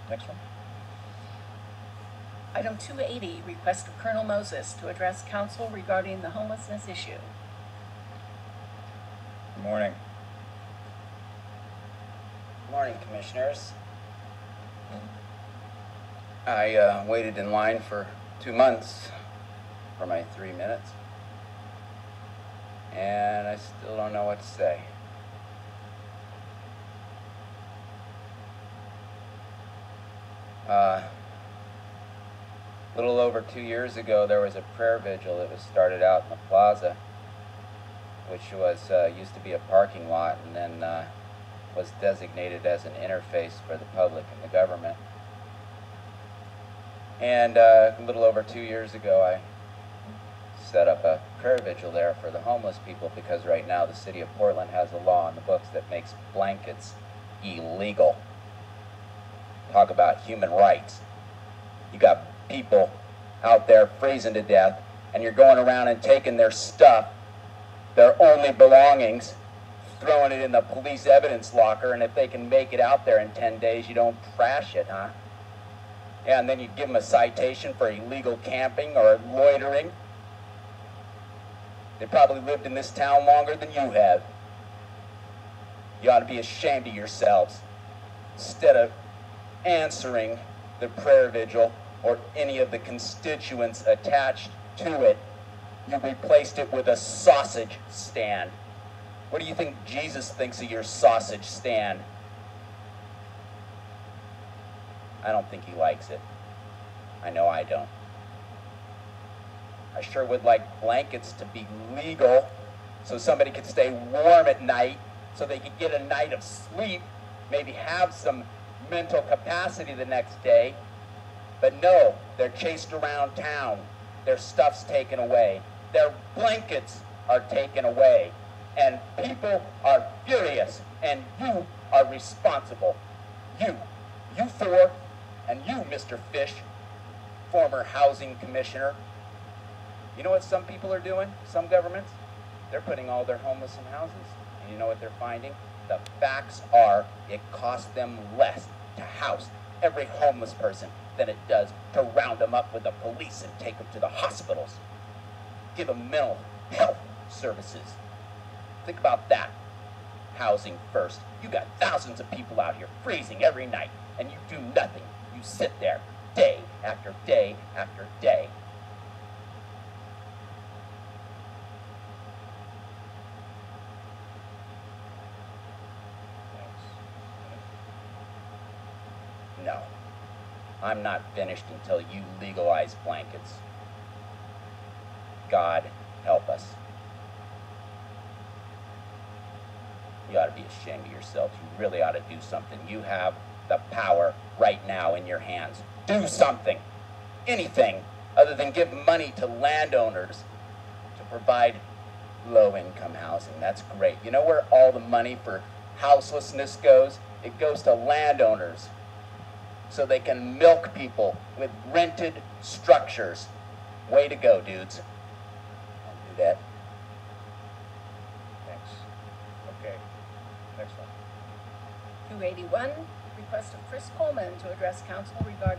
Next one. Item 280, request of Kernel Moses to address council regarding the homelessness issue. Good morning. Good morning, Commissioners. I waited in line for 2 months for my 3 minutes, and I still don't know what to say. A little over 2 years ago, there was a prayer vigil that was started out in the plaza, which was used to be a parking lot, and then was designated as an interface for the public and the government. And a little over 2 years ago, I set up a prayer vigil there for the homeless people, because right now the city of Portland has a law on the books that makes blankets illegal. Talk about human rights. You got people out there freezing to death, and you're going around and taking their stuff, their only belongings, throwing it in the police evidence locker, and if they can make it out there in 10 days, you don't trash it, huh? Yeah, and then you give them a citation for illegal camping or loitering. They probably lived in this town longer than you have. You ought to be ashamed of yourselves. Instead of answering the prayer vigil or any of the constituents attached to it, you replaced it with a sausage stand. What do you think Jesus thinks of your sausage stand? I don't think he likes it. I know I don't. I sure would like blankets to be legal so somebody could stay warm at night, so they could get a night of sleep, maybe have some mental capacity the next day. But no, they're chased around town. Their stuff's taken away. Their blankets are taken away. And people are furious, and you are responsible. You four, and you, Mr. Fish, former housing commissioner. You know what some people are doing, some governments? They're putting all their homeless in houses. And you know what they're finding? The facts are it costs them less to house every homeless person than it does to round them up with the police and take them to the hospitals. Give them mental health services. Think about that. Housing first. You got thousands of people out here freezing every night, and you do nothing. You sit there day after day after day. No, I'm not finished until you legalize blankets. God help us. You ought to be ashamed of yourselves. You really ought to do something. You have the power right now in your hands. Do something. Anything other than give money to landowners to provide low-income housing. That's great. You know where all the money for houselessness goes? It goes to landowners so they can milk people with rented structures. Way to go, dudes. Don't do that. Thanks. Okay. Next one. 281, request of Chris Coleman to address council regarding